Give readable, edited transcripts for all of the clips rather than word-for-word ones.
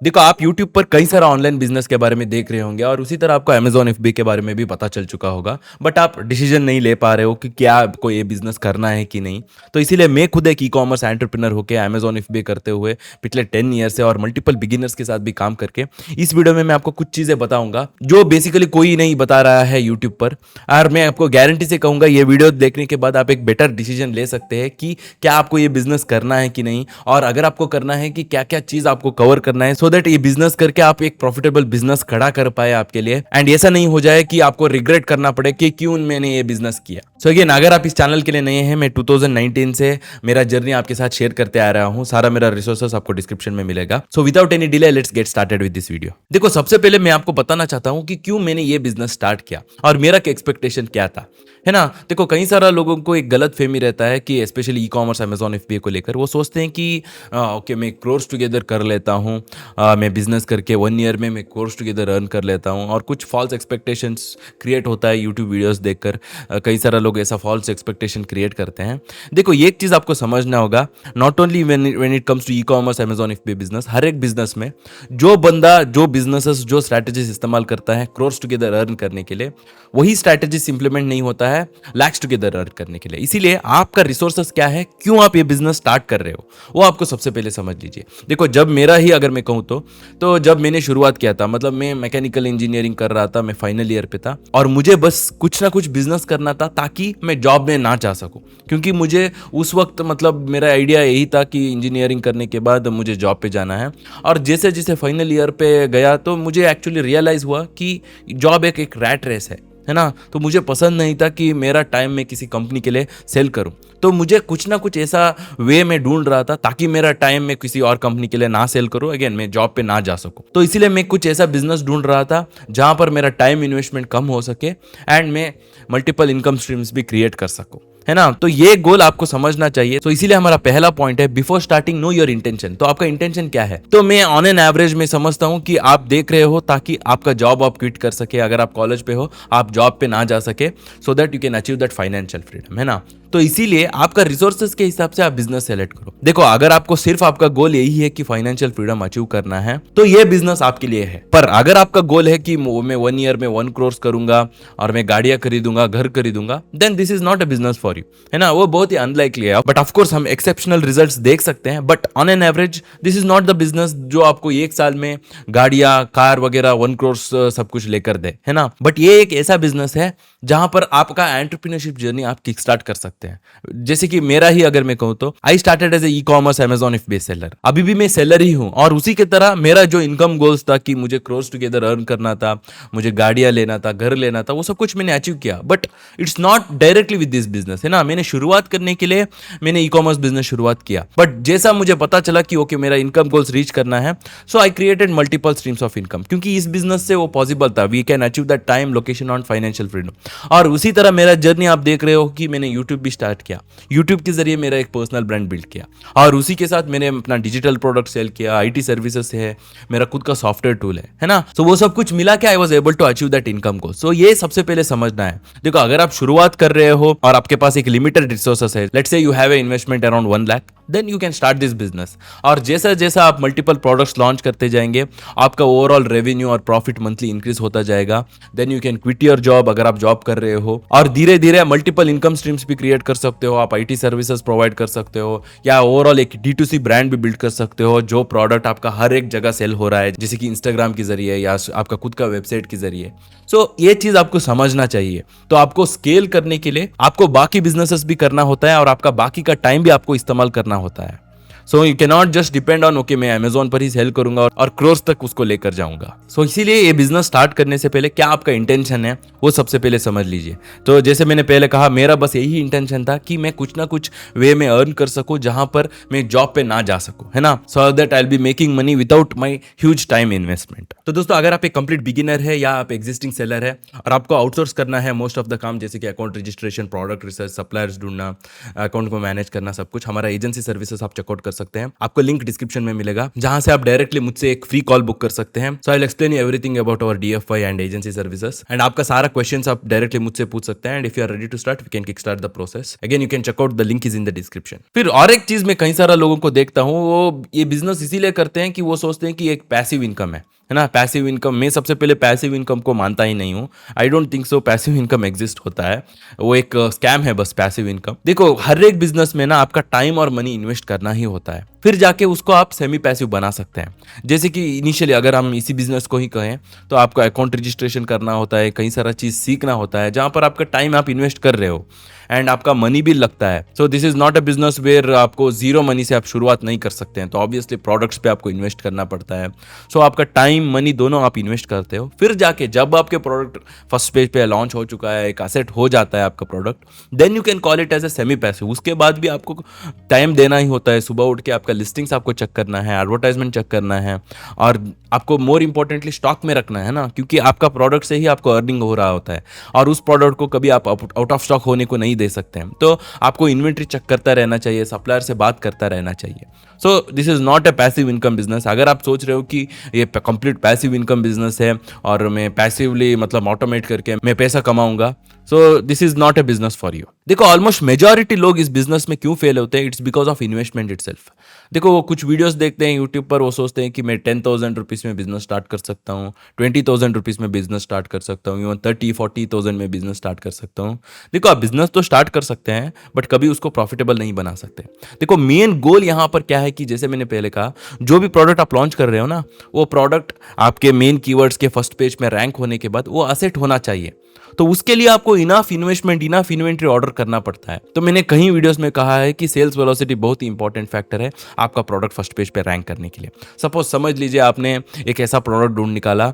देखो, आप YouTube पर कई सारा ऑनलाइन बिजनेस के बारे में देख रहे होंगे और उसी तरह आपको Amazon FBA के बारे में भी पता चल चुका होगा, बट आप डिसीजन नहीं ले पा रहे हो कि क्या आपको ये बिजनेस करना है कि नहीं। तो इसीलिए मैं खुद एक ई-कॉमर्स एंटरप्रेन्योर होकर Amazon FBA करते हुए पिछले 10 ईयर से और मल्टीपल बिगिनर्स के साथ भी काम करके इस वीडियो में मैं आपको कुछ चीज़ें बताऊंगा जो बेसिकली कोई नहीं बता रहा है यूट्यूब पर। और मैं आपको गारंटी से कहूंगा ये वीडियो देखने के बाद आप एक बेटर डिसीजन ले सकते हैं कि क्या आपको ये बिजनेस करना है कि नहीं, और अगर आपको करना है कि क्या क्या चीज़ आपको कवर करना है, सो दैट ये बिजनेस करके आप एक प्रॉफिटेबल बिजनेस खड़ा कर पाए आपके लिए, एंड ऐसा नहीं हो जाए कि आपको रिग्रेट करना पड़े कि क्यों मैंने ये बिजनेस किया। सो अगेन, अगर आप इस चैनल के लिए नए हैं, मैं 2019 से मेरा जर्नी आपके साथ शेयर करते आ रहा हूं। सारा मेरा रिसोर्सेस आपको डिस्क्रिप्शन में मिलेगा। So without any delay let's get started with this video. देखो, सबसे पहले मैं आपको बताना चाहता हूं कि क्यों मैंने ये बिजनेस स्टार्ट किया और मेरा एक्सपेक्टेशन क्या था, है ना। देखो, कई सारा लोगों को एक गलत फहमी रहता है कि स्पेशली ई कॉमर्स Amazon FBA को लेकर वो सोचते हैं कि ओके, मैं क्रोर्स टुगेदर कर लेता हूँ, मैं बिजनेस करके 1 ईयर में मैं कोर्स टुगेदर अर्न कर लेता हूँ, और कुछ फॉल्स एक्सपेक्टेशंस क्रिएट होता है यूट्यूब वीडियोस देखकर। कई सारा लोग ऐसा फॉल्स एक्सपेक्टेशन क्रिएट करते हैं। देखो, ये एक चीज़ आपको समझना होगा, not only when it comes to e commerce Amazon FBA business, हर एक बिजनेस में जो बंदा जो बिजनेसेस जो स्ट्रैटेजीज इस्तेमाल करता है क्रोर्स टुगेदर अर्न करने के लिए, वही स्ट्रैटेजीज इंप्लीमेंट नहीं होता है लैक्स टुगेदर अर्न करने के लिए। इसीलिए आपका रिसोर्सेस क्या है, क्यों आप ये बिजनेस स्टार्ट कर रहे हो, वो आपको सबसे पहले समझ लीजिए। देखो, जब मेरा ही अगर मैं कहूँ तो जब मैंने शुरुआत किया था, मतलब मैं मैकेनिकल इंजीनियरिंग कर रहा था, मैं फाइनल ईयर पे था, और मुझे बस कुछ ना कुछ बिजनेस करना था ताकि मैं जॉब में ना जा सकूं, क्योंकि मुझे उस वक्त मतलब मेरा आइडिया यही था कि इंजीनियरिंग करने के बाद मुझे जॉब पे जाना है। और जैसे जैसे फाइनल ईयर पे गया तो मुझे एक्चुअली रियलाइज हुआ कि जॉब एक रैट रेस है ना। तो मुझे पसंद नहीं था कि मेरा टाइम मैं किसी कंपनी के लिए सेल करूं। तो मुझे कुछ ना कुछ ऐसा वे में ढूंढ रहा था ताकि मेरा टाइम मैं किसी और कंपनी के लिए ना सेल करूं, अगेन मैं जॉब पे ना जा सकूं। तो इसीलिए मैं कुछ ऐसा बिजनेस ढूंढ रहा था जहां पर मेरा टाइम इन्वेस्टमेंट कम हो सके एंड मैं मल्टीपल इनकम स्ट्रीम्स भी क्रिएट कर सकूं, है ना। तो ये गोल आपको समझना चाहिए। तो इसीलिए हमारा पहला पॉइंट है, before starting know your intention. तो आपका इंटेंशन क्या है? तो मैं ऑन एन एवरेज में समझता हूं कि आप देख रहे हो ताकि आपका जॉब आप क्विट कर सके, अगर आप कॉलेज पे हो आप जॉब पे ना जा सके, so that you can achieve that financial freedom, है ना। तो इसीलिए आपका रिसोर्सेज के हिसाब से आप बिजनेस सेलेक्ट करो। देखो, अगर आपको सिर्फ आपका गोल यही है कि फाइनेंशियल फ्रीडम अचीव करना है तो ये बिजनेस आपके लिए है। पर अगर आपका गोल है कि मैं 1 ईयर में 1 करोड़ करूंगा और मैं गाड़ियां खरीदूंगा, घर खरीदूंगा, then this is not a business for you, है ना। वो बहुत ही अनलाइकली है। बट ऑफकोर्स हम एक्सेप्शनल रिजल्ट्स देख सकते हैं, but on an average this is not the business जो आपको एक साल में गाड़ियां, कार वगैरह 1 करोड़ सब कुछ लेकर दे, है ना। बट ये एक ऐसा बिजनेस है जहां पर आपका एंटरप्रेन्योरशिप जर्नी आप किक स्टार्ट कर सकते हैं। जैसे कि मेरा ही अगर मैं कहूं तो I started as a e commerce Amazon FBA सेलर। अभी भी मैं सेलर ही हूं, और उसी की तरह मेरा जो इनकम गोल्स था कि मुझे क्रोस टुगेदर अर्न करना था, मुझे गाड़ियां लेना था, घर लेना था, वो सब कुछ मैंने अचीव किया। But it's not directly with this business, है ना। मैंने शुरुआत करने के लिए मैंने ई कॉमर्स बिजनेस शुरुआत किया, बट जैसा मुझे पता चला कि ओके मेरा इनकम गोल्स रीच करना है, so I created multiple streams of income, क्योंकि इस बिजनेस से वो पॉसिबल था। We can achieve that time, location on financial freedom. और उसी तरह मेरा जर्नी आप देख रहे हो कि मैंने यूट्यूब भी स्टार्ट किया, यूट्यूब के जरिए मेरा एक पर्सनल ब्रांड बिल्ड किया, और उसी के साथ मैंने अपना डिजिटल प्रोडक्ट सेल किया, आईटी सर्विसेज है, मेरा खुद का सॉफ्टवेयर टूल है ना। सो वो सब कुछ मिला के I was able to achieve that income goal. So ये सबसे पहले समझना है। देखो, अगर आप शुरुआत कर रहे हो और आपके पास एक लिमिटेड रिसोर्सेस है, let's say you have a investment around 1 lakh, then you can start this business. और जैसा जैसा आप मल्टीपल प्रोडक्ट्स लॉन्च करते जाएंगे, आपका ओवरऑल रेवेन्यू और प्रॉफिट मंथली इंक्रीज होता जाएगा। Then you can quit your job अगर आप जॉब कर रहे हो, और धीरे धीरे मल्टीपल इनकम स्ट्रीम्स भी क्रिएट कर सकते हो। आप आईटी सर्विसेज प्रोवाइड कर सकते हो, या ओवरऑल एक D2C ब्रांड भी बिल्ड कर सकते हो, जो प्रोडक्ट आपका हर एक जगह सेल हो रहा है, जैसे कि इंस्टाग्राम के जरिए या आपका खुद का वेबसाइट के जरिए। सो ये चीज आपको समझना चाहिए। तो आपको स्केल करने के लिए आपको बाकी बिजनेसेस भी करना होता है, और आपका बाकी का टाइम भी आपको इस्तेमाल करना होता है। So you cannot just depend on okay मैं अमेजोन पर ही सेल करूंगा और क्रोर्स तक उसको लेकर जाऊंगा। सो इसीलिए ये बिजनेस स्टार्ट करने से पहले क्या आपका इंटेंशन है वो सबसे पहले समझ लीजिए। तो जैसे मैंने पहले कहा, मेरा बस यही इंटेंशन था कि मैं कुछ ना कुछ वे में अर्न कर सकूं जहां पर मैं जॉब पे ना जा सकूं, है ना। So that I will be making money without my huge time investment. तो दोस्तों, अगर आप एक कंप्लीट बिगिनर है या आप एग्जिस्टिंग सेलर है और आपको आउटसोर्स करना है मोस्ट ऑफ द काम, जैसे कि account registration, product research, suppliers ढूंढना, अकाउंट को मैनेज करना, सब कुछ, हमारा एजेंसी सर्विसेज आप चेकआउट कर कर सकते हैं, आपको लिंक डिस्क्रिप्शन में मिलेगा, जहां से आप डायरेक्टली मुझसे एक फ्री कॉल बुक कर सकते हैं। So I will explain you everything about our DFI and agency services, and आपका सारा क्वेश्चंस आप डायरेक्टली मुझसे पूछ सकते हैं। And if you are ready to start, we can kick start the process. Again you can check out the link is in the description. फिर और एक चीज मैं कई सारा लोगों को देखता हूँ, वो ये बिजनेस इसीलिए करते हैं कि वो सोचते हैं कि एक पैसिव इनकम है ना। पैसिव इनकम, मैं सबसे पहले पैसिव इनकम को मानता ही नहीं हूँ। I don't think so passive income exist होता है, वो एक स्कैम है बस पैसिव इनकम। देखो, हर एक बिजनेस में ना आपका टाइम और मनी इन्वेस्ट करना ही होता है, फिर जाके उसको आप सेमी पैसिव बना सकते हैं। जैसे कि इनिशियली अगर हम इसी बिजनेस को ही कहें तो आपको अकाउंट रजिस्ट्रेशन करना होता है, कई सारा चीज़ सीखना होता है, जहाँ पर आपका टाइम आप इन्वेस्ट कर रहे हो एंड आपका मनी भी लगता है। So this is not a business where आपको जीरो मनी से आप शुरुआत नहीं कर सकते हैं, तो ऑब्वियसली प्रोडक्ट्स पे आपको इन्वेस्ट करना पड़ता है। सो आपका टाइम मनी दोनों आप इन्वेस्ट करते हो, फिर जाके जब आपके प्रोडक्ट फर्स्ट पेज पे लॉन्च हो चुका है, एक असेट हो जाता है आपका product, then you can call it as a semi passive. उसके बाद भी आपको टाइम देना ही होता है, सुबह उठ के आपका लिस्टिंग्स आपको चेक करना है, एडवर्टाइजमेंट चेक करना है, और आपको मोर इंपॉर्टेंटली स्टॉक में रखना है ना, क्योंकि आपका प्रोडक्ट से ही आपको अर्निंग हो रहा होता है, और उस प्रोडक्ट को कभी आप आउट ऑफ स्टॉक होने को नहीं दे सकते हैं। तो आपको इन्वेंट्री चेक करता रहना चाहिए, सप्लायर से बात करता रहना चाहिए। सो this is not a passive income business. अगर आप सोच रहे हो कि ये कंप्लीट पैसिव इनकम बिजनेस है और मैं पैसिवली मतलब ऑटोमेट करके मैं पैसा कमाऊंगा, so this is not a business for you. देखो, ऑलमोस्ट मेजॉरिटी लोग इस बिजनेस में क्यों फेल होते हैं, it's because of investment itself. देखो, वो कुछ वीडियोस देखते हैं यूट्यूब पर, वो सोचते हैं कि मैं 10,000 रुपीज़ में बिजनेस स्टार्ट कर सकता हूँ, 20,000 रुपीज़ में बिजनेस स्टार्ट कर सकता हूँ, इवन 30-40,000 में बिजनेस स्टार्ट कर सकता हूँ। देखो, आप बिजनेस तो स्टार्ट कर सकते हैं, बट कभी उसको प्रॉफिटेबल नहीं बना सकते। देखो, मेन गोल यहाँ पर क्या है कि जैसे मैंने पहले कहा, जो भी प्रोडक्ट आप लॉन्च कर रहे हो ना, वो प्रोडक्ट आपके मेन कीवर्ड्स के फर्स्ट पेज में रैंक होने के बाद वो असेट होना चाहिए। तो उसके लिए आपको enough investment, enough inventory order करना पड़ता है। तो मैंने कई वीडियोस में कहा है कि सेल्स वेलोसिटी बहुत ही इंपॉर्टेंट फैक्टर है आपका प्रोडक्ट फर्स्ट पेज पे रैंक करने के लिए। सपोज समझ लीजिए आपने एक ऐसा प्रोडक्ट ढूंढ निकाला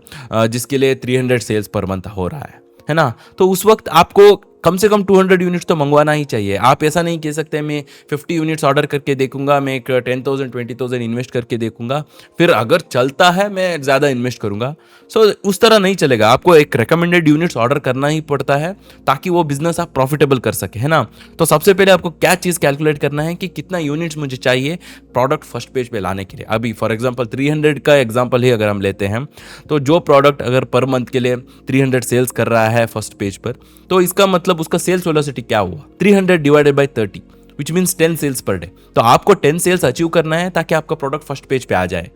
जिसके लिए 300 सेल्स पर मंथ हो रहा है ना, तो उस वक्त आपको कम से कम 200 यूनिट्स तो मंगवाना ही चाहिए। आप ऐसा नहीं कह सकते मैं 50 यूनिट्स ऑर्डर करके देखूंगा, मैं एक 10,000 20,000 इन्वेस्ट करके देखूंगा, फिर अगर चलता है मैं ज़्यादा इन्वेस्ट करूंगा। सो उस तरह नहीं चलेगा, आपको एक रिकमेंडेड यूनिट्स ऑर्डर करना ही पड़ता है ताकि वो बिजनेस आप प्रॉफिटेबल कर सके, है ना। तो सबसे पहले आपको क्या चीज़ कैलकुलेट करना है कि कितना यूनिट्स मुझे चाहिए प्रोडक्ट फर्स्ट पेज पे लाने के लिए। अभी फॉर एग्जाम्पल 300 का एग्जाम्पल ही अगर हम लेते हैं, तो जो प्रोडक्ट अगर पर मंथ के लिए 300 सेल्स कर रहा है फर्स्ट पेज पर, तो इसका मतलब उसका सेल्स वेलोसिटी क्या हुआ, 300 divided by 30, which means 10 sales per day. तो आपको 10 सेल्स अचीव करना है ताकि आपका प्रोडक्ट फर्स्ट पेज पे आ जाए,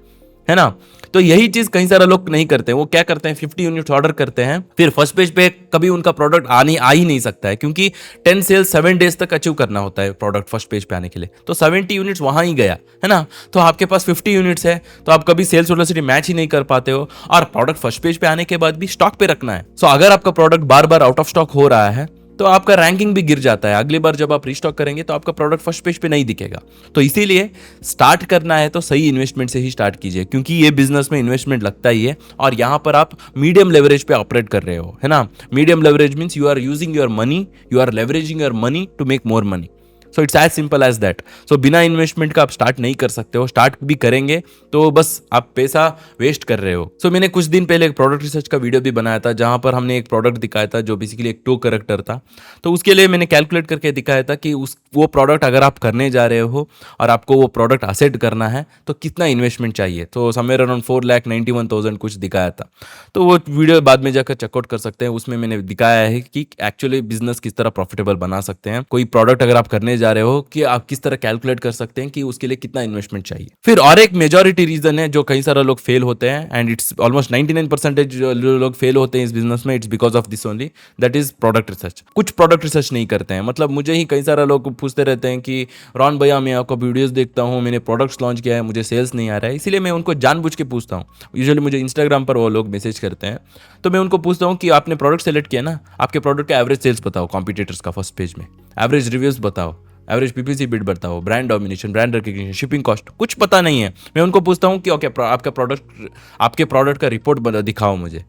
है ना। तो यही चीज कई सारे लोग नहीं करते हैं। वो क्या करते हैं, 50 यूनिट्स ऑर्डर करते हैं, फिर फर्स्ट पेज पे कभी उनका प्रोडक्ट आ ही नहीं सकता है, क्योंकि 10 सेल्स 7 डेज तक अचीव करना होता है प्रोडक्ट फर्स्ट पेज पे आने के लिए। तो 70 यूनिट्स वहां ही गया, है ना। तो आपके पास 50 यूनिट्स है, तो आप कभी सेल्स वेलोसिटी मैच ही नहीं कर पाते हो, और प्रोडक्ट फर्स्ट पेज पे आने के बाद भी स्टॉक पे रखना है। सो अगर आपका product bar bar out of stock हो रहा है तो आपका रैंकिंग भी गिर जाता है। अगली बार जब आप रीस्टॉक करेंगे तो आपका प्रोडक्ट फर्स्ट पेज पे नहीं दिखेगा। तो इसीलिए स्टार्ट करना है तो सही इन्वेस्टमेंट से ही स्टार्ट कीजिए, क्योंकि ये बिजनेस में इन्वेस्टमेंट लगता ही है, और यहां पर आप मीडियम लेवरेज पे ऑपरेट कर रहे हो, है ना। Medium leverage means you are using your money, you are leveraging your money to make more money. So it's as simple as that. So बिना इन्वेस्टमेंट का आप स्टार्ट नहीं कर सकते हो, स्टार्ट भी करेंगे तो बस आप पैसा वेस्ट कर रहे हो। सो मैंने कुछ दिन पहले एक प्रोडक्ट रिसर्च का वीडियो भी बनाया था, जहां पर हमने एक प्रोडक्ट दिखाया था जो बेसिकली एक टो करेक्टर था। तो उसके लिए मैंने कैलकुलेट करके दिखाया था कि वो प्रोडक्ट अगर आप करने जा रहे हो और आपको वो प्रोडक्ट असेट करना है तो कितना इन्वेस्टमेंट चाहिए। तो समवेयर अराउंड 4,91,000 कुछ दिखाया था। तो वो वीडियो बाद में जाकर चेकआउट कर सकते हैं, उसमें मैंने दिखाया है कि एक्चुअली बिजनेस किस तरह प्रॉफिटेबल बना सकते हैं। कोई प्रोडक्ट अगर आप करने जा रहे हो कि आप किस तरह कैलकुलेट कर सकते हैं कि उसके लिए कितना इन्वेस्टमेंट चाहिए। फिर और एक मेजॉरिटी रीजन है जो कई सारे लोग फेल होते हैं, एंड इट्स ऑलमोस्ट 99% लोग फेल होते हैं इस बिजनेस में, it's because of this only, that is product research. कुछ प्रोडक्ट रिसर्च नहीं करते हैं। मतलब मुझे ही कई सारे लोग पूछते रहते हैं कि रॉन भैया मैं आपका वीडियोस देखता हूँ, मैंने प्रोडक्ट्स लॉन्च किया है, मुझे सेल्स नहीं आ रहा है। इसीलिए मैं उनको जानबूझ के पूछता हूँ। यूजुअली मुझे इंस्टाग्राम पर वो लोग मैसेज करते हैं, तो मैं उनको पूछता हूँ कि आपने प्रोडक्ट सेलेक्ट किया ना, आपके प्रोडक्ट का एवरेज सेल्स बताओ कॉम्पिटिटर्स का फर्स्ट पेज में, एवरेज रिव्यूज बताओ, एवरेज पीपीसी बिड बताओ, brand domination, brand recognition, shipping cost, कुछ पता नहीं है। मैं उनको पूछता हूँ कि ओके आपके प्रोडक्ट का रिपोर्ट दिखाओ मुझे।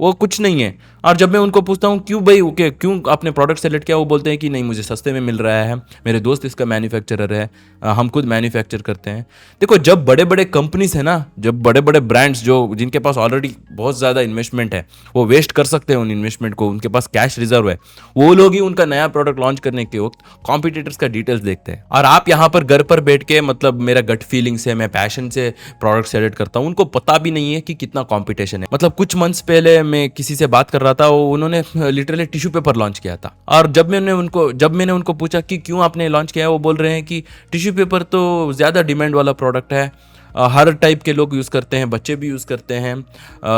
वो कुछ नहीं है। और जब मैं उनको पूछता हूँ क्यों भाई, ओके क्यों आपने प्रोडक्ट सेलेक्ट किया, वो बोलते हैं कि नहीं मुझे सस्ते में मिल रहा है, मेरे दोस्त इसका मैन्युफैक्चरर है, हम खुद मैन्युफैक्चर करते हैं। देखो जब बड़े बड़े कंपनीज है ना, जब बड़े बड़े ब्रांड्स जो जिनके पास ऑलरेडी बहुत ज़्यादा इन्वेस्टमेंट है, वो वेस्ट कर सकते हैं उन इन्वेस्टमेंट को, उनके पास कैश रिजर्व है, वो लोग ही उनका नया प्रोडक्ट लॉन्च करने के वक्त कॉम्पिटिटर्स का डिटेल्स देखते हैं। और आप यहाँ पर घर पर बैठ के, मतलब मेरा गट फीलिंग से, मैं पैशन से प्रोडक्ट सेलेक्ट करता हूँ, उनको पता भी नहीं है कि कितना कॉम्पिटिशन है। मतलब कुछ मंथ्स पहले मैं किसी से बात कर रहा था, वो उन्होंने लिटरली टिश्यू पेपर लॉन्च किया था, और जब मैंने उनको पूछा कि क्यों आपने लॉन्च किया है, वो बोल रहे हैं कि टिश्यू पेपर तो ज़्यादा डिमांड वाला प्रोडक्ट है, हर टाइप के लोग यूज़ करते हैं, बच्चे भी यूज़ करते हैं,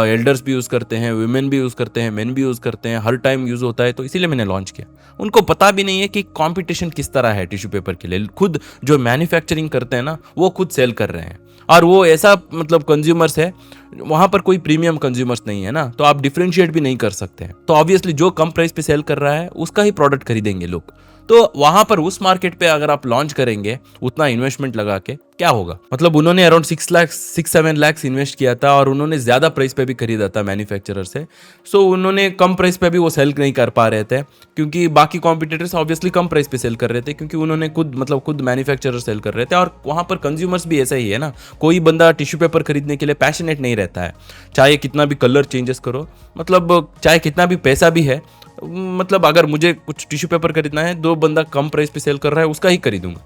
एल्डर्स भी यूज़ करते हैं, वुमेन भी यूज़ करते हैं, मेन भी यूज़ करते हैं, हर टाइम यूज़ होता है, तो इसीलिए मैंने लॉन्च किया। उनको पता भी नहीं है कि कंपटीशन किस तरह है टिश्यू पेपर के लिए। खुद जो मैन्युफैक्चरिंग करते हैं ना, वो खुद सेल कर रहे हैं, और वो ऐसा मतलब कंज्यूमर्स है, वहाँ पर कोई प्रीमियम कंज्यूमर्स नहीं है ना, तो आप डिफ्रेंशिएट भी नहीं कर सकते हैं। तो ऑब्वियसली जो कम प्राइस पे सेल कर रहा है उसका ही प्रोडक्ट खरीदेंगे लोग। तो वहां पर उस मार्केट पे अगर आप लॉन्च करेंगे उतना इन्वेस्टमेंट लगा के, क्या होगा? मतलब उन्होंने अराउंड 6-7 लाख इन्वेस्ट किया था, और उन्होंने ज्यादा प्राइस पे भी खरीदा था मैन्युफैक्चरर से। सो उन्होंने कम प्राइस पे भी वो सेल नहीं कर पा रहे थे, क्योंकि बाकी कॉम्पिटिटर्स ऑब्वियसली कम प्राइस पे सेल कर रहे थे, क्योंकि उन्होंने खुद मैन्युफैक्चरर सेल कर रहे थे। और वहां पर कंज्यूमर्स भी ऐसा ही है ना, कोई बंदा टिश्यू पेपर खरीदने के लिए पैशनेट नहीं रहता है, चाहे कितना भी कलर चेंजेस करो, मतलब चाहे कितना भी पैसा भी है, मतलब अगर मुझे कुछ टिश्यू पेपर खरीदना है, दो बंदा कम प्राइस पे सेल कर रहा है, उसका ही खरीदूंगा।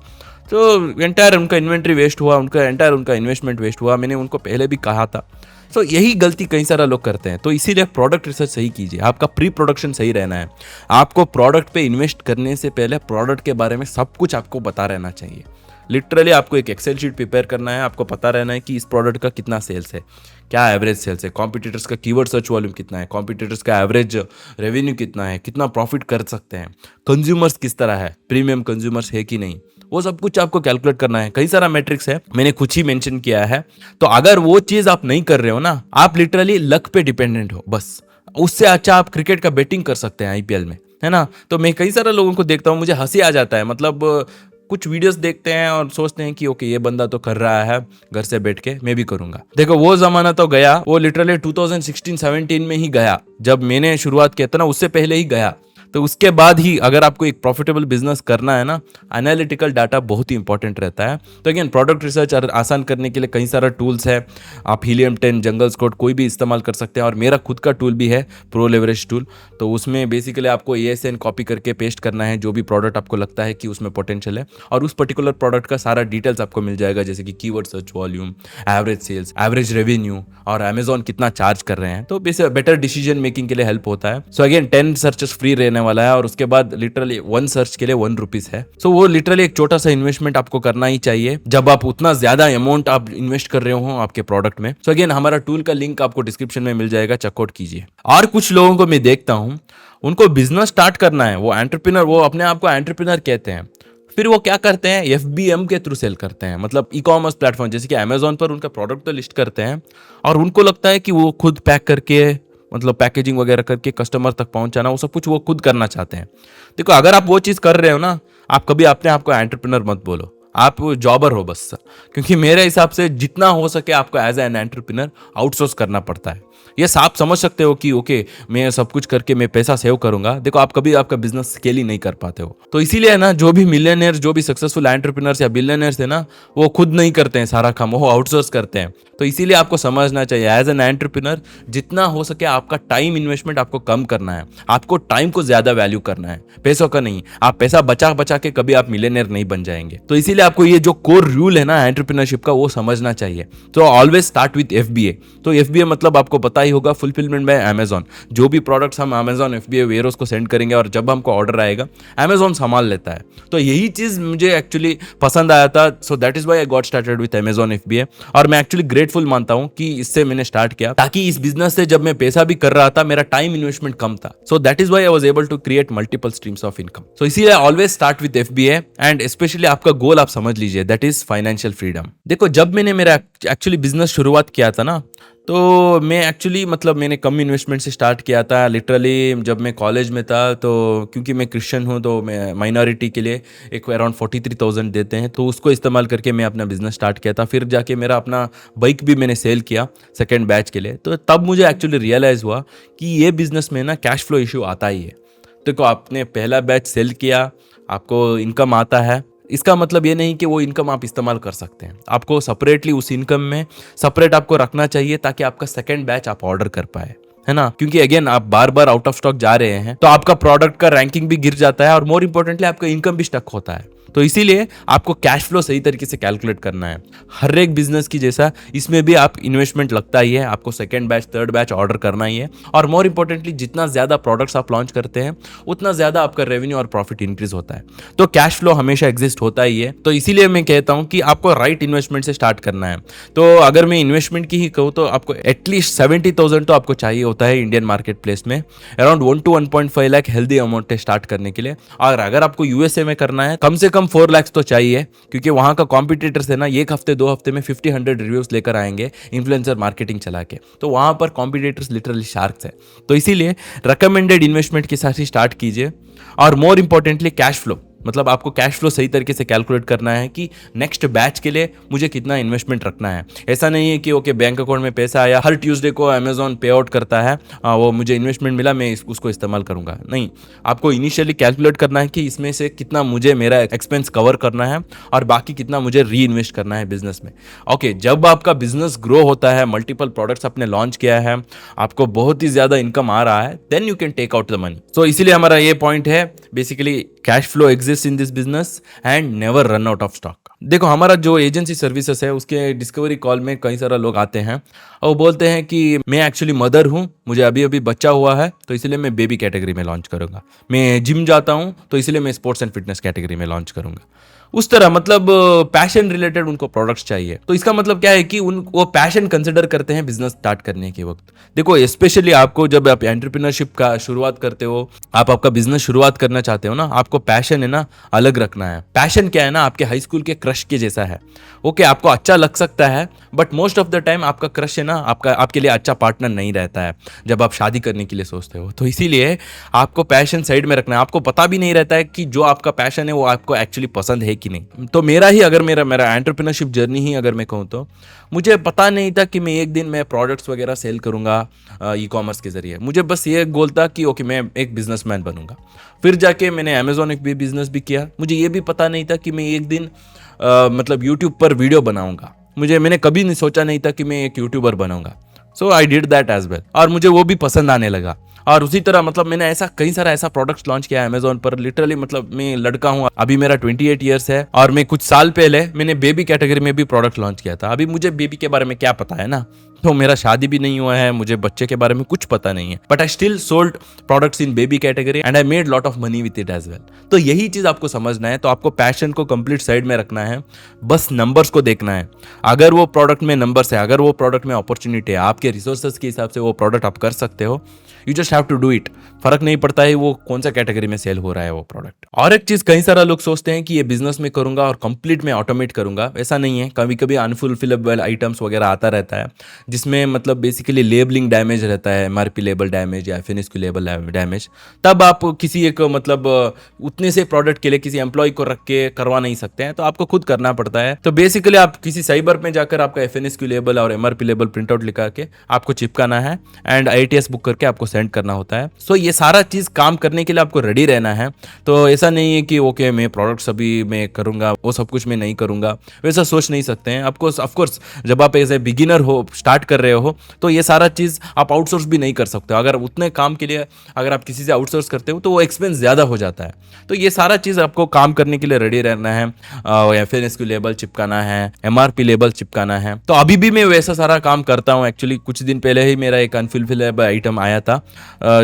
तो एंटायर उनका इन्वेंट्री वेस्ट हुआ, उनका इन्वेस्टमेंट वेस्ट हुआ। मैंने उनको पहले भी कहा था। तो यही गलती कई सारा लोग करते हैं। तो इसीलिए प्रोडक्ट रिसर्च सही कीजिए, आपका प्री प्रोडक्शन सही रहना है। आपको प्रोडक्ट पे इन्वेस्ट करने से पहले प्रोडक्ट के बारे में सब कुछ आपको पता रहना चाहिए। लिटरली आपको एक एक्सेल शीट प्रिपेयर करना है, आपको पता रहना है कि इस प्रोडक्ट का कितना सेल्स है, क्या एवरेज सेल्स है, कॉम्पिटिटर्स का कीवर्ड सर्च वॉल्यूम कितना है, कॉम्पिटिटर्स का एवरेज रेवेन्यू कितना है, कितना प्रॉफिट कर सकते हैं, कंज्यूमर्स किस तरह है, प्रीमियम कंज्यूमर्स है कि नहीं, वो सब कुछ आपको कैलकुलेट करना है। कई सारा मैट्रिक्स है, मैंने कुछ ही मेंशन किया है। तो अगर वो चीज आप नहीं कर रहे हो ना, आप लिटरली लक पे डिपेंडेंट हो बस। उससे अच्छा आप क्रिकेट का बेटिंग कर सकते हैं आईपीएल में, है ना। तो मैं कई सारे लोगों को देखता हूँ, मुझे हंसी आ जाता है। मतलब कुछ वीडियोस देखते हैं और सोचते हैं कि ओके ये बंदा तो कर रहा है, घर से बैठ के मैं भी करूंगा। देखो वो जमाना तो गया, वो लिटरली 2016-17 में ही गया, जब मैंने शुरुआत किया था ना, उससे पहले ही गया। तो उसके बाद ही अगर आपको एक प्रॉफिटेबल बिजनेस करना है ना, एनालिटिकल डाटा बहुत ही इंपॉर्टेंट रहता है। तो अगेन प्रोडक्ट रिसर्च आसान करने के लिए कई सारा टूल्स है। आप हीलियम 10, जंगल स्कोट कोई भी इस्तेमाल कर सकते हैं, और मेरा खुद का टूल भी है, प्रो लेवरेज टूल। तो उसमें बेसिकली आपको ASN कॉपी करके पेस्ट करना है, जो भी प्रोडक्ट आपको लगता है कि उसमें पोटेंशियल है, और उस पर्टिकुलर प्रोडक्ट का सारा डिटेल्स आपको मिल जाएगा, जैसे कि keyword search volume, average sales, average revenue, और अमेजॉन कितना चार्ज कर रहे हैं। तो बेटर डिसीजन मेकिंग के लिए हेल्प होता है। सो अगेन 10 सर्चेस फ्री रहने वाला है, और उसके बाद लिटरली 1 सर्च के लिए 1 रुपीज है। सो वो लिटरली एक छोटा सा इन्वेस्टमेंट आपको करना ही चाहिए, जब आप उतना ज्यादा अमाउंट आप इन्वेस्ट कर रहे हो आपके प्रोडक्ट में। सो अगेन हमारा टूल का लिंक आपको डिस्क्रिप्शन में मिल जाएगा, चेकआउट कीजिए। और कुछ लोगों को मैं देखता हूं, उनको बिजनेस स्टार्ट करना है, वो एंटरप्रेन्योर, वो अपने आप को एंटरप्रेन्योर कहते हैं, फिर वो क्या करते हैं, FBM के थ्रू सेल करते हैं। मतलब ई कॉमर्स प्लेटफॉर्म जैसे कि अमेजोन पर उनका प्रोडक्ट तो लिस्ट करते हैं, और उनको लगता है कि वो खुद पैक करके, मतलब पैकेजिंग वगैरह करके कस्टमर तक पहुंचाना, वो सब कुछ वो खुद करना चाहते हैं। देखो अगर आप वो चीज़ कर रहे हो ना, आप कभी अपने आप को एंटरप्रेन्योर मत बोलो, आप जॉबर हो बस। क्योंकि मेरे हिसाब से जितना हो सके आपको एज एन एंटरप्रेन्योर आउटसोर्स करना पड़ता है। ये आप समझ सकते हो कि ओके मैं सब कुछ करके मैं पैसा सेव करूंगा, देखो आप कभी आपका बिजनेस स्केल ही नहीं कर पाते हो। तो इसीलिए ना, जो भी मिलियनियर्स, जो भी सक्सेसफुल एंटरप्रेन्योर्स या बिलियनियर्स है ना, वो खुद नहीं करते हैं सारा काम, वो आउटसोर्स करते हैं। तो इसीलिए आपको समझना चाहिए एज एन एंटरप्रेन्योर, जितना हो सके आपका टाइम इन्वेस्टमेंट आपको कम करना है, आपको टाइम को ज्यादा वैल्यू करना है, पैसों का नहीं। आप पैसा बचा बचा के कभी आप मिलियनियर नहीं बन जाएंगे। तो इसीलिए आपको ये जो कोर रूल है ना एंटरप्रेन्योरशिप का, वो समझना चाहिए। तो ऑलवेज स्टार्ट विथ FBA। तो FBA मतलब आपको पता ही होगा, फुलफिलमेंट बाय अमेजॉन। जो भी प्रोडक्ट्स हम अमेजॉन FBA वेयरहाउस को सेंड करेंगे, और जब हमको ऑर्डर आएगा अमेजॉन संभाल लेता है। तो यही चीज मुझे एक्चुअली पसंद आया था। So that is why I got started with Amazon FBA। और मैं एक्चुअली ग्रेटफुल मानता हूं कि इससे मैंने स्टार्ट किया, ताकि इस बिजनेस से जब मैं पैसा भी कर रहा था, मेरा टाइम इन्वेस्टमेंट कम था। So that is why I was able to create multiple streams of income. So इसीलिए always start with FBA, and specially आपका गोल आप समझ लीजिए, दैट इज फाइनेंशियल फ्रीडम। देखो जब मैंने मेरा एक्चुअली बिजनेस शुरुआत किया था ना, तो मैं एक्चुअली मतलब मैंने कम इन्वेस्टमेंट से स्टार्ट किया था लिटरली जब मैं कॉलेज में था। तो क्योंकि मैं क्रिश्चियन हूँ तो मैं माइनॉरिटी के लिए एक अराउंड 43,000 देते हैं, तो उसको इस्तेमाल करके मैं अपना बिजनेस स्टार्ट किया था। फिर जाके मेरा अपना बाइक भी मैंने सेल किया सेकेंड बैच के लिए। तो तब मुझे एक्चुअली रियलाइज़ हुआ कि ये बिज़नेस में ना कैश फ्लो इशू आता ही है। देखो आपने पहला बैच सेल किया, आपको इनकम आता है, इसका मतलब ये नहीं कि वो इनकम आप इस्तेमाल कर सकते हैं। आपको सेपरेटली उस इनकम में सेपरेट आपको रखना चाहिए ताकि आपका सेकंड बैच आप ऑर्डर कर पाए, है ना। क्योंकि अगेन आप बार बार आउट ऑफ स्टॉक जा रहे हैं तो आपका प्रोडक्ट का रैंकिंग भी गिर जाता है और मोर इंपॉर्टेंटली आपका इनकम भी स्टक होता है। तो इसीलिए आपको कैश फ्लो सही तरीके से कैलकुलेट करना है। हर एक बिजनेस की जैसा इसमें भी आप इन्वेस्टमेंट लगता ही है, आपको second batch third batch order करना ही है। और मोर इंपॉर्टेंटली जितना ज़्यादा प्रोडक्ट्स आप लॉन्च करते हैं उतना ज़्यादा आपका रेवेन्यू और प्रॉफिट इंक्रीज होता है। तो कैश फ्लो हमेशा एग्जिस्ट होता ही है। तो इसीलिए मैं कहता हूँ कि आपको राइट इन्वेस्टमेंट से स्टार्ट करना है। तो अगर मैं इन्वेस्टमेंट की ही कहूँ तो आपको एटलीस्ट 70,000 तो आपको चाहिए होता है इंडियन मार्केट प्लेस में। Around 1 to 1.5 lakh healthy amount है स्टार्ट करने के लिए। और अगर आपको यूएसए में करना है कम से कम 4 लाख तो चाहिए, क्योंकि वहां का कॉम्पिटिटर्स है ना एक हफ्ते 2 हफ्ते में 50-100 रिव्यूज लेकर आएंगे इन्फ्लुएंसर मार्केटिंग चला के। तो वहां पर कॉम्पिटिटर्स लिटरली शार्क्स है। तो इसीलिए रिकमेंडेड इन्वेस्टमेंट के साथ ही स्टार्ट कीजिए। और मोर इंपॉर्टेंटली कैश फ्लो, मतलब आपको कैश फ्लो सही तरीके से कैलकुलेट करना है कि नेक्स्ट बैच के लिए मुझे कितना इन्वेस्टमेंट रखना है। ऐसा नहीं है कि ओके बैंक अकाउंट में पैसा आया, हर ट्यूसडे को अमेजॉन पे आउट करता है, वो मुझे इन्वेस्टमेंट मिला मैं उसको इस्तेमाल करूंगा। नहीं, आपको इनिशियली कैलकुलेट करना है कि इसमें से कितना मुझे मेरा एक्सपेंस कवर करना है और बाकी कितना मुझे री इन्वेस्ट करना है बिजनेस में। ओके, जब आपका बिजनेस ग्रो होता है, मल्टीपल प्रोडक्ट्स आपने लॉन्च किया है, आपको बहुत ही ज्यादा इनकम आ रहा है, then you can take out the money. So इसीलिए हमारा ये पॉइंट है basically cash flow exist in this business and never run out of stock. देखो हमारा जो एजेंसी सर्विसेज है उसके डिस्कवरी कॉल में कई सारे लोग आते हैं और वो बोलते हैं कि मैं एक्चुअली मदर हूँ, मुझे अभी अभी बच्चा हुआ है तो इसलिए मैं बेबी कैटेगरी में लॉन्च करूंगा। मैं जिम जाता हूँ तो इसलिए मैं स्पोर्ट्स एंड फिटनेस कैटेगरी में लॉन्च करूंगा। उस तरह मतलब पैशन रिलेटेड उनको प्रोडक्ट्स चाहिए। तो इसका मतलब क्या है कि उन वो पैशन कंसिडर करते हैं बिजनेस स्टार्ट करने के वक्त। देखो स्पेशली आपको जब आप एंटरप्रेन्योरशिप का शुरुआत करते हो, आप आपका बिजनेस शुरुआत करना चाहते हो ना, आपको पैशन है ना अलग रखना है। पैशन क्या है ना, आपके हाई स्कूल के क्रश के जैसा है। ओके, आपको अच्छा लग सकता है but most of the time आपका क्रश है ना आपके लिए अच्छा पार्टनर नहीं रहता है जब आप शादी करने के लिए सोचते हो। तो इसीलिए आपको पैशन साइड में रखना है। आपको पता भी नहीं रहता है कि जो आपका पैशन है वो आपको एक्चुअली पसंद है कि नहीं। तो मेरा ही अगर मेरा एंटरप्रेन्योरशिप जर्नी ही अगर मैं कहूँ तो मुझे पता नहीं था कि मैं एक दिन मैं प्रोडक्ट्स वगैरह सेल करूँगा ई कॉमर्स के जरिए। मुझे बस ये गोल था कि ओके मैं एक बिजनेसमैन बनूंगा। फिर जाके मैंने अमेजोन एक भी बिजनेस भी किया। मुझे ये भी पता नहीं था कि मैं एक दिन मतलब यूट्यूब पर वीडियो बनाऊंगा। मैंने कभी नहीं सोचा नहीं था कि मैं एक यूट्यूबर बनाऊंगा। So I did that as well और मुझे वो भी पसंद आने लगा। और उसी तरह मतलब मैंने ऐसा कई सारा ऐसा प्रोडक्ट्स लॉन्च किया है अमेजोन पर। लिटरली मतलब मैं लड़का हूँ, अभी मेरा 28 ईयर्स है और मैं कुछ साल पहले मैंने बेबी कैटेगरी में भी प्रोडक्ट लॉन्च किया था। अभी मुझे बेबी के बारे में क्या पता है ना, तो मेरा शादी भी नहीं हुआ है, मुझे बच्चे के बारे में कुछ पता नहीं है, but I still sold products in baby category and I made lot of money with it as well. तो यही चीज आपको समझना है। तो आपको पैशन को कंप्लीट साइड में रखना है, बस नंबर्स को देखना है। अगर वो प्रोडक्ट में नंबर्स है, अगर वो प्रोडक्ट में अपॉर्चुनिटी है, आपके रिसोर्सेज के हिसाब से वो प्रोडक्ट आप कर सकते हो, you just have to do it. फर्क नहीं पड़ता है वो कौन सा कैटेगरी में सेल हो रहा है वो प्रोडक्ट। और एक चीज कई सारा लोग सोचते हैं कि ये बिजनेस में करूंगा और कंप्लीट में ऑटोमेट करूंगा। ऐसा नहीं है। कभी कभी अनफुलफिलेबल आइटम्स वगैरह आता रहता है जिसमें मतलब बेसिकली लेबलिंग डैमेज रहता है, एमआरपी लेबल डैमेज या फिनिश लेबल डैमेज। तब आप किसी एक मतलब उतने से प्रोडक्ट के लिए किसी एम्प्लॉय को रख के करवा नहीं सकते हैं, तो आपको खुद करना पड़ता है। तो बेसिकली आप किसी साइबर में जाकर आपका एफएनएसक्यू लेबल और एमआरपी लेबल प्रिंट आउट लिखा के आपको चिपकाना है एंड आईटीएस बुक करके आपको सेंड करना होता है। सो ये सारा चीज काम करने के लिए आपको रेडी रहना है। तो ऐसा नहीं है कि ओके मैं प्रोडक्ट्स अभी मैं करूंगा, वो सब कुछ मैं नहीं करूंगा, वैसा सोच नहीं सकते हैं। ऑफकोर्स जब आप एज ए बिगिनर हो, स्टार्ट कर रहे हो, तो ये सारा चीज आप आउटसोर्स भी नहीं कर सकते। अगर उतने काम के लिए अगर आप किसी से आउटसोर्स करते हो तो वो एक्सपेंस ज्यादा हो जाता है। तो ये सारा चीज आपको काम करने के लिए रेडी रहना है। एफएनएसक्यू लेबल चिपकाना है, एमआरपी लेबल चिपकाना है। तो अभी भी मैं वैसा सारा काम करता हूँ। एक्चुअली कुछ दिन पहले ही मेरा एक अनफुलफिलेबल आइटम आया था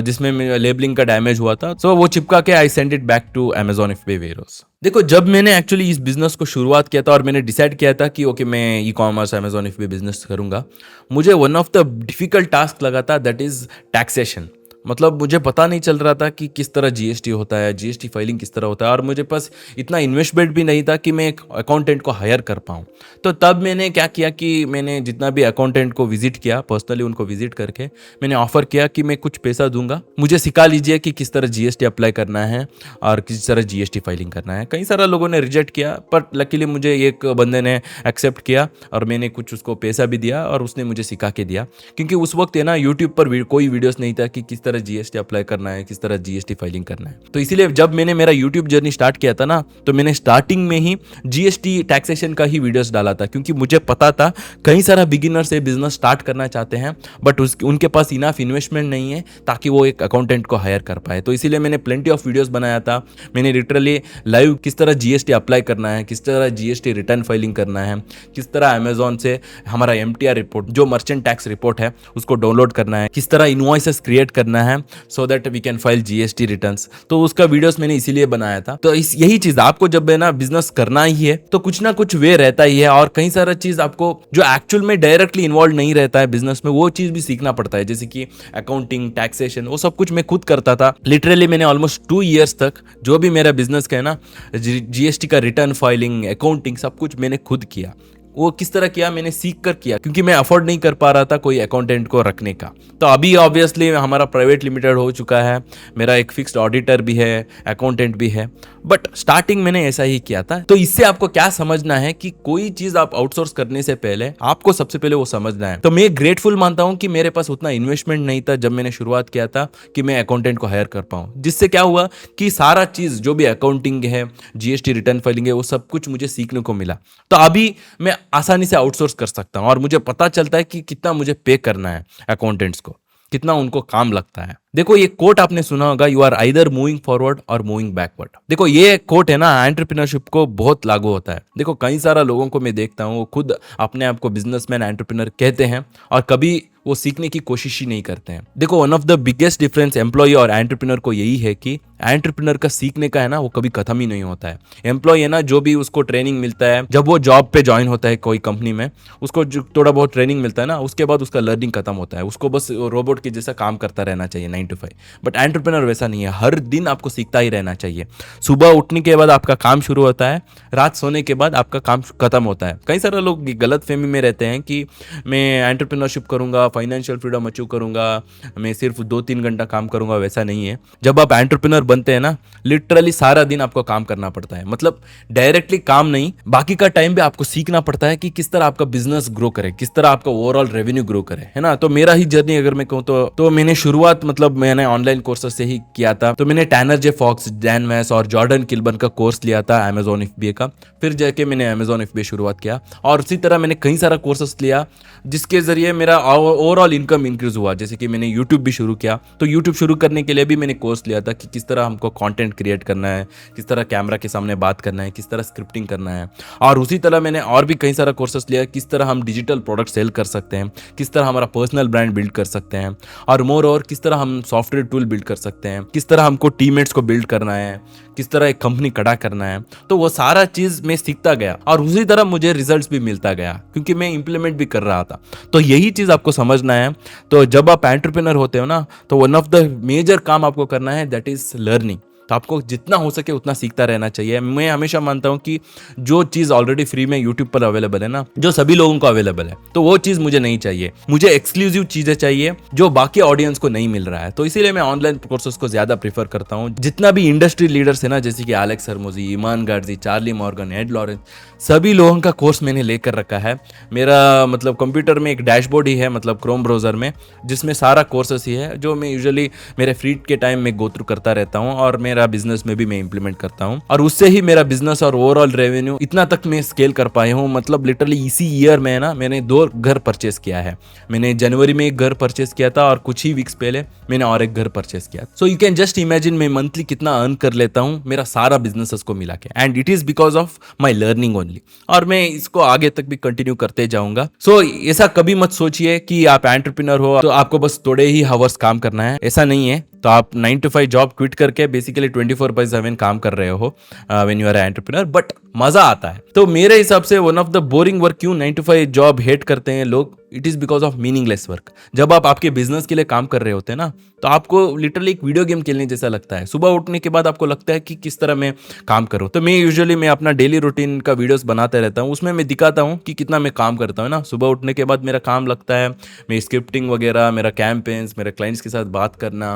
जिसमें लेबलिंग का डैमेज हुआ था। सो वो चिपका के I send it back to Amazon FB warehouse. देखो जब मैंने एक्चुअली इस बिजनेस को शुरुआत किया था और मैंने डिसाइड किया था कि ओके मैं e commerce Amazon FB business करूंगा, मुझे one of the difficult task लगा था, दैट इज टैक्सेशन। मतलब मुझे पता नहीं चल रहा था कि किस तरह जीएसटी होता है, जीएसटी फाइलिंग किस तरह होता है, और मुझे पास इतना इन्वेस्टमेंट भी नहीं था कि मैं एक अकाउंटेंट को हायर कर पाऊँ। तो तब मैंने क्या किया कि मैंने जितना भी अकाउंटेंट को विजिट किया, पर्सनली उनको विजिट करके मैंने ऑफर किया कि मैं कुछ पैसा दूंगा, मुझे सिखा लीजिए कि किस तरह जीएसटी अप्लाई करना है और किस तरह जीएसटी फाइलिंग करना है। कई सारे लोगों ने रिजेक्ट किया, पर लकीली मुझे एक बंदे ने एक्सेप्ट किया और मैंने कुछ उसको पैसा भी दिया और उसने मुझे सिखा के दिया। क्योंकि उस वक्त है ना, यूट्यूब पर कोई वीडियोस नहीं था कि किस तरह जीएसटी अप्लाई करना है, किस तरह जीएसटी फाइलिंग करना है। तो इसीलिए जब मैंने मेरा यूट्यूब जर्नी स्टार्ट किया था ना, तो मैंने स्टार्टिंग में ही जीएसटी टैक्सेशन का ही वीडियोस डाला था, क्योंकि मुझे पता था कई सारा बिगिनर से बिजनेस स्टार्ट करना चाहते हैं बट उनके पास इनफ इन्वेस्टमेंट नहीं है ताकि वो एक अकाउंटेंट को हायर कर पाए। तो इसीलिए मैंने प्लेंटी ऑफ वीडियोस बनाया था। मैंने लिटरली लाइव किस तरह जीएसटी अप्लाई करना है, किस तरह जीएसटी रिटर्न फाइलिंग करना है, किस तरह अमेजोन से हमारा एमटीआर रिपोर्ट जो मर्चेंट टैक्स रिपोर्ट है उसको डाउनलोड करना है, किस तरह इनवॉइसेस क्रिएट करना है so that we can file GST returns. तो उसका वीडियोस मैंने इसीलिए बनाया था। तो यही चीज आपको जब है ना बिजनेस करना ही है तो कुछ ना कुछ वे रहता ही है, और कई सारा चीज आपको जो एक्चुअल में डायरेक्टली इन्वॉल्व नहीं रहता है बिजनेस में, वो चीज भी सीखना पड़ता है। जैसे कि अकाउंटिंग, टैक्सेशन, वो सब कुछ मैं खुद करता था। लिटरली मैंने ऑलमोस्ट 2 ईयर्स तक जो भी मेरा बिजनेस का है ना, जीएसटी का रिटर्न फाइलिंग, अकाउंटिंग, सब कुछ मैंने खुद किया। वो किस तरह किया, मैंने सीख कर किया, क्योंकि मैं अफोर्ड नहीं कर पा रहा था कोई अकाउंटेंट को रखने का। तो अभी ऑब्वियसली हमारा प्राइवेट लिमिटेड हो चुका है, मेरा एक फिक्स्ड ऑडिटर भी है, अकाउंटेंट भी है, बट स्टार्टिंग मैंने ऐसा ही किया था। तो इससे आपको क्या समझना है कि कोई चीज आप आउटसोर्स करने से पहले आपको सबसे पहले वो समझना है। तो मैं ग्रेटफुल मानता हूं कि मेरे पास उतना इन्वेस्टमेंट नहीं था जब मैंने शुरुआत किया था कि मैं अकाउंटेंट को हायर कर पाऊं, जिससे क्या हुआ कि सारा चीज जो भी अकाउंटिंग है, जीएसटी रिटर्न फाइलिंग है, वो सब कुछ मुझे सीखने को मिला। तो अभी मैं आसानी से आउटसोर्स कर सकता हूं और मुझे पता चलता है कि कितना मुझे पे करना है अकाउंटेंट्स को, कितना उनको काम लगता है। देखो ये कोट आपने सुना होगा, you are either moving forward or moving backward. देखो ये कोट है ना, एंटरप्रेन्योरशिप को बहुत लागू होता है। देखो कई सारा लोगों को मैं देखता हूँ, वो खुद अपने आप को बिजनेसमैन, एंटरप्रेन्योर कहते हैं और कभी वो सीखने की कोशिश ही नहीं करते हैं। देखो one of the biggest difference employ और एंटरप्रेन्योर को यही है कि एंटरप्रेन्योर का सीखने का है ना, वो कभी खत्म ही नहीं होता है। एम्प्लॉय है ना, जो भी उसको ट्रेनिंग मिलता है, जब वो जॉब पे ज्वाइन होता है कोई कंपनी में, उसको जो थोड़ा बहुत ट्रेनिंग मिलता है ना, उसके बाद उसका लर्निंग खत्म होता है। उसको बस रोबोट के जैसा काम करता रहना चाहिए 9 to 5। बट एंटरप्रेन्योर वैसा नहीं है, हर दिन आपको सीखता ही रहना चाहिए। सुबह उठने के बाद आपका काम शुरू होता है, रात सोने के बाद आपका काम खत्म होता है। कई सारे लोग गलत फहमी में रहते हैं कि मैं एंटरप्रेन्योरशिप करूंगा, फाइनेंशियल फ्रीडम अचीव करूंगा, मैं सिर्फ 2-3 घंटा काम करूंगा। वैसा नहीं है। जब आप एंटरप्रेन्योर बनते हैं ना, लिटरली सारा दिन आपको काम करना पड़ता है। मतलब डायरेक्टली काम नहीं, बाकी का टाइम भी आपको सीखना पड़ता है कि किस तरह आपका बिजनेस ग्रो करे, किस तरह आपका ओवरऑल रेवेन्यू ग्रो करे, है ना। तो मेरा ही जर्नी अगर मैं कहूँ तो मैंने शुरुआत मतलब मैंने ऑनलाइन कोर्सेस से ही किया था। तो मैंने Tanner J Fox, Dan Mace और जॉर्डन किल्बर्न का कोर्स लिया था अमेजॉन एफबीए का। फिर जाके मैंने अमेजॉन एफबीए शुरुआत किया और उसी तरह मैंने कई सारा कोर्सेस लिया जिसके जरिए मेरा ओवरऑल इनकम इंक्रीज हुआ। जैसे कि मैंने यूट्यूब भी शुरू किया, तो यूट्यूब शुरू करने के लिए भी मैंने कोर्स लिया था कि किस तरह हमको कंटेंट क्रिएट करना है, किस तरह कैमरा के सामने बात करना है, किस तरह स्क्रिप्टिंग करना है। और उसी तरह मैंने और भी कई सारा कोर्सेस लिया, किस तरह हम डिजिटल प्रोडक्ट सेल कर सकते हैं, किस तरह हमारा पर्सनल ब्रांड बिल्ड कर सकते हैं, और मोर और किस तरह हम सॉफ्टवेयर टूल बिल्ड कर सकते हैं, किस तरह हमको टीममेट्स को बिल्ड करना है, किस तरह एक कंपनी खड़ा करना है। तो वो सारा चीज मैं सीखता गया और उसी तरह मुझे रिजल्ट्स भी मिलता गया क्योंकि मैं इंप्लीमेंट भी कर रहा था। तो यही चीज आपको समझना है। तो जब आप एंटरप्रेन्योर होते हो ना, तो वन ऑफ द मेजर काम आपको करना है, दैट इज लर्निंग। तो आपको जितना हो सके उतना सीखता रहना चाहिए। मैं हमेशा मानता हूं कि जो चीज़ ऑलरेडी फ्री में यूट्यूब पर अवेलेबल है ना, जो सभी लोगों को अवेलेबल है, तो वो चीज़ मुझे नहीं चाहिए। मुझे एक्सक्लूसिव चीज़ें चाहिए जो बाकी ऑडियंस को नहीं मिल रहा है। तो इसीलिए मैं ऑनलाइन कोर्सेज को ज़्यादा प्रीफर करता हूँ। जितना भी इंडस्ट्री लीडर्स है ना, जैसे कि एलेक्स हरमोजी, ईमान Garji, Charlie Morgan, add Lawrence, सभी लोगों का कोर्स मैंने लेकर रखा है। मेरा मतलब कंप्यूटर में एक डैशबोर्ड ही है, मतलब क्रोम ब्राउजर में, जिसमें सारा कोर्सेस ही है जो मैं यूजुअली मेरे फ्री के टाइम में गो थ्रू करता रहता हूँ और मेरा बिजनेस में भी मैं इंप्लीमेंट करता हूँ। और उससे ही मेरा बिजनेस और ओवरऑल रेवेन्यू इतना तक मैं स्केल कर पाया हूँ। मतलब लिटरली इसी ईयर में ना मैंने 2 घर परचेस किया है। मैंने जनवरी में एक घर परचेस किया था और कुछ ही वीक्स पहले मैंने और एक घर परचेस किया। So you can just imagine मैं मंथली कितना अर्न कर लेता हूँ मेरा सारा बिजनेसेस को मिला के, and it is because of my learning only. और मैं इसको आगे तक भी कंटिन्यू करते जाऊंगा। सो ऐसा कभी मत सोचिए कि आप एंटरप्रेन्योर हो तो आपको बस थोड़े ही हावर्स काम करना है, ऐसा नहीं है। तो आप 9 to 5 जॉब क्विट करके बेसिकली 24/7 काम कर रहे हो when you are entrepreneur, but मजा आता है। तो मेरे हिसाब से one of the boring work, क्यों 9 to 5 जॉब हेट करते हैं लोग, it is because of meaningless work. जब आप आपके बिजनेस के लिए काम कर रहे होते हैं ना, तो आपको लिटरली एक वीडियो गेम खेलने जैसा लगता है। सुबह उठने के बाद आपको लगता है कि किस तरह मैं काम करूँ। तो मैं अपना डेली रूटीन का वीडियोस बनाते रहता हूँ, उसमें मैं दिखाता हूँ कि कितना मैं काम करता हूँ ना। सुबह उठने के बाद मेरा काम लगता है, मैं स्क्रिप्टिंग वगैरह, मेरा कैंपेन्स, मेरे क्लाइंट्स के साथ बात करना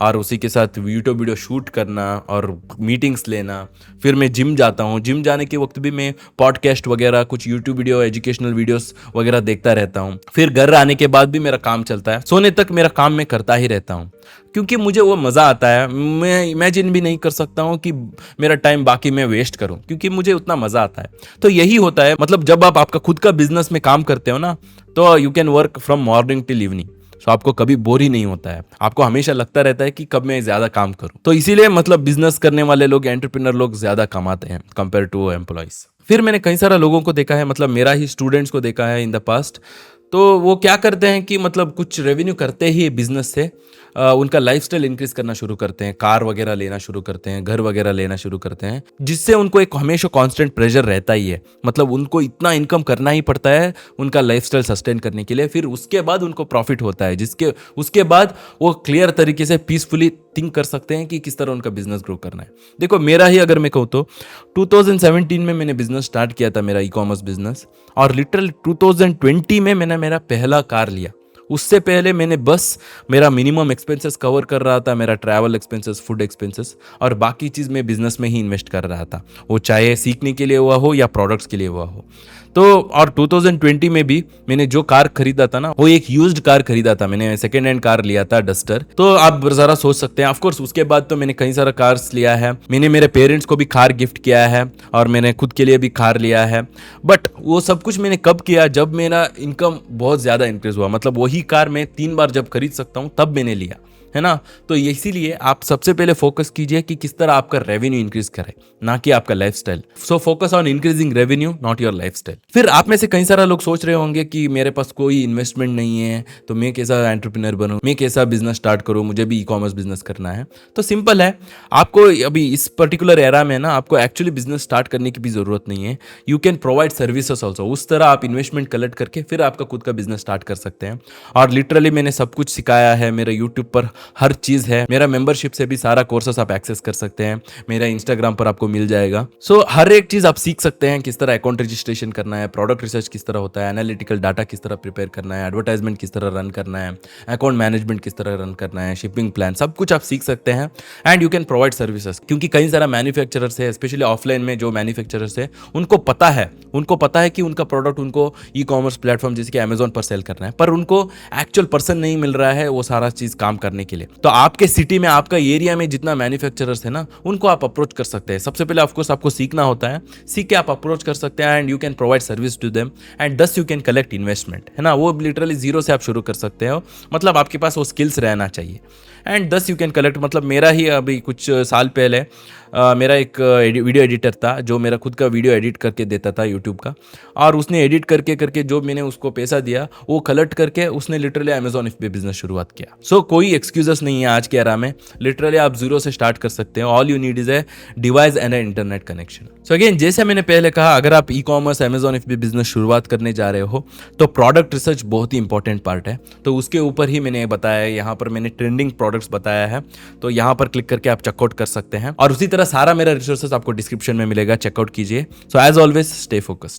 और उसी के साथ यूट्यूब वीडियो शूट करना और मीटिंग्स लेना। फिर मैं जिम जाता हूँ, जिम जाने के वक्त भी मैं पॉडकास्ट वगैरह, कुछ यूट्यूब वीडियो, एजुकेशनल वीडियोस वगैरह देखता रहता हूँ। फिर घर आने के बाद भी मेरा काम चलता है, सोने तक मेरा काम मैं करता ही रहता हूँ, क्योंकि मुझे वो मज़ा आता है। मैं इमेजिन भी नहीं कर सकता हूँ कि मेरा टाइम बाकी मैं वेस्ट करूँ, क्योंकि मुझे उतना मज़ा आता है। तो यही होता है, मतलब जब आप आपका खुद का बिजनेस में काम करते हो ना, तो you can work from morning till evening. So आपको कभी बोर ही नहीं होता है, आपको हमेशा लगता रहता है कि कब मैं ज़्यादा काम करूँ। तो इसीलिए मतलब बिजनेस करने वाले लोग, एंटरप्रेन्योर लोग ज़्यादा कमाते हैं कंपेयर टू एम्प्लॉयज़। फिर मैंने कई सारा लोगों को देखा है, मतलब मेरा ही स्टूडेंट्स को देखा है इन द पास्ट। तो वो क्या करते हैं कि मतलब कुछ रेवेन्यू करते ही बिजनेस से उनका लाइफस्टाइल इंक्रीज करना शुरू करते हैं, कार वगैरह लेना शुरू करते हैं, घर वगैरह लेना शुरू करते हैं, जिससे उनको एक हमेशा कांस्टेंट प्रेशर रहता ही है। मतलब उनको इतना इनकम करना ही पड़ता है उनका लाइफस्टाइल सस्टेन करने के लिए। फिर उसके बाद उनको प्रॉफिट होता है, जिसके उसके बाद वो क्लियर तरीके से पीसफुली थिंक कर सकते हैं कि किस तरह उनका बिजनेस ग्रो करना है। देखो मेरा ही अगर मैं कहूँ तो 2017 में मैंने बिजनेस स्टार्ट किया था, मेरा ई कॉमर्स बिजनेस, और लिटरल 2020 में मैंने मेरा पहला कार लिया। उससे पहले मैंने बस मेरा मिनिमम एक्सपेंसेस कवर कर रहा था, मेरा ट्रैवल एक्सपेंसेस, फूड एक्सपेंसेस, और बाकी चीज़ मैं बिजनेस में ही इन्वेस्ट कर रहा था, वो चाहे सीखने के लिए हुआ हो या प्रोडक्ट्स के लिए हुआ हो। तो और 2020 में भी मैंने जो कार खरीदा था ना, वो एक यूज्ड कार खरीदा था, मैंने सेकेंड हैंड कार लिया था, डस्टर। तो आप जरा सोच सकते हैं, ऑफ कोर्स उसके बाद तो मैंने कई सारा कार्स लिया है, मैंने मेरे पेरेंट्स को भी कार गिफ्ट किया है और मैंने खुद के लिए भी कार लिया है। बट वो सब कुछ मैंने कब किया, जब मेरा इनकम बहुत ज़्यादा इंक्रीज हुआ। मतलब वही कार मैं 3 बार जब खरीद सकता हूँ तब मैंने लिया, है ना। तो इसीलिए आप सबसे पहले फोकस कीजिए कि किस तरह आपका रेवेन्यू इंक्रीज करे, ना कि आपका lifestyle. So focus on increasing revenue, not your lifestyle. फिर आप में से कई सारा लोग सोच रहे होंगे कि मेरे पास कोई इन्वेस्टमेंट नहीं है, तो मैं कैसा एंटरप्रेन्योर बनूं, मैं कैसा बिजनेस स्टार्ट करूं, मुझे भी ई कॉमर्स बिजनेस करना है। तो सिंपल है, आपको अभी इस पर्टिकुलर एरा में ना आपको एक्चुअली बिजनेस स्टार्ट करने की भी जरूरत नहीं है। You can provide services also. उस तरह आप इन्वेस्टमेंट कलेक्ट करके फिर आपका खुद का बिजनेस स्टार्ट कर सकते हैं। और लिटरली मैंने सब कुछ सिखाया है, मेरे यूट्यूब पर हर चीज़ है, मेरा मेंबरशिप से भी सारा कोर्सेस आप एक्सेस कर सकते हैं, मेरा इंस्टाग्राम पर आपको मिल जाएगा। सो हर एक चीज़ आप सीख सकते हैं, किस तरह अकाउंट रजिस्ट्रेशन करना है, प्रोडक्ट रिसर्च किस तरह होता है, एनालिटिकल डाटा किस तरह प्रिपेयर करना है, एडवर्टाइजमेंट किस तरह रन करना है, अकाउंट मैनेजमेंट किस तरह रन करना है, शिपिंग प्लान, सब कुछ आप सीख सकते हैं। And you can provide services, क्योंकि कई सारा मैन्युफैक्चरर्स है, स्पेशली ऑफलाइन में जो मैन्युफैक्चरर्स है, उनको पता है कि उनका प्रोडक्ट उनको ई कॉमर्स प्लेटफॉर्म जैसे कि अमेजोन पर सेल करना है, पर उनको एक्चुअल पर्सन नहीं मिल रहा है वो सारा चीज़ काम करने के लिए। तो आपके सिटी में, आपका एरिया में जितना मैन्युफैक्चरर्स है ना, उनको आप अप्रोच कर सकते हैं। सबसे पहले ऑफकोर्स आपको सीखना होता है, सीख के आप अप्रोच कर सकते हैं and you can provide service to them and thus you can collect investment, है ना। वो लिटरली जीरो से आप शुरू कर सकते हो, मतलब आपके पास वो स्किल्स रहना चाहिए and thus you can collect. मतलब मेरा ही अभी कुछ साल पहले मेरा एक वीडियो एडिटर था जो मेरा खुद का वीडियो एडिट करके देता था यूट्यूब का, और उसने एडिट करके करके जो मैंने उसको पैसा दिया वो कलेक्ट करके उसने लिटरली अमेजॉन एफबी बिजनेस शुरुआत किया। सो कोई एक्सक्यूजेस नहीं है आज के एरा में, लिटरली आप जीरो से स्टार्ट कर सकते हैं। All you need is a device and A internet connection. So again, जैसे मैंने पहले कहा, अगर आप e commerce Amazon FB business शुरुआत करने जा रहे हो तो प्रोडक्ट रिसर्च बहुत ही इंपॉर्टेंट पार्ट है। तो उसके ऊपर ही मैंने बताया है, यहाँ पर मैंने ट्रेंडिंग प्रोडक्ट्स बताया है, तो यहाँ पर क्लिक करके आप चेकआउट कर सकते हैं। और उसी तरह सारा मेरा रिसोर्सेस आपको डिस्क्रिप्शन में मिलेगा, चेकआउट कीजिए। So as always stay focused.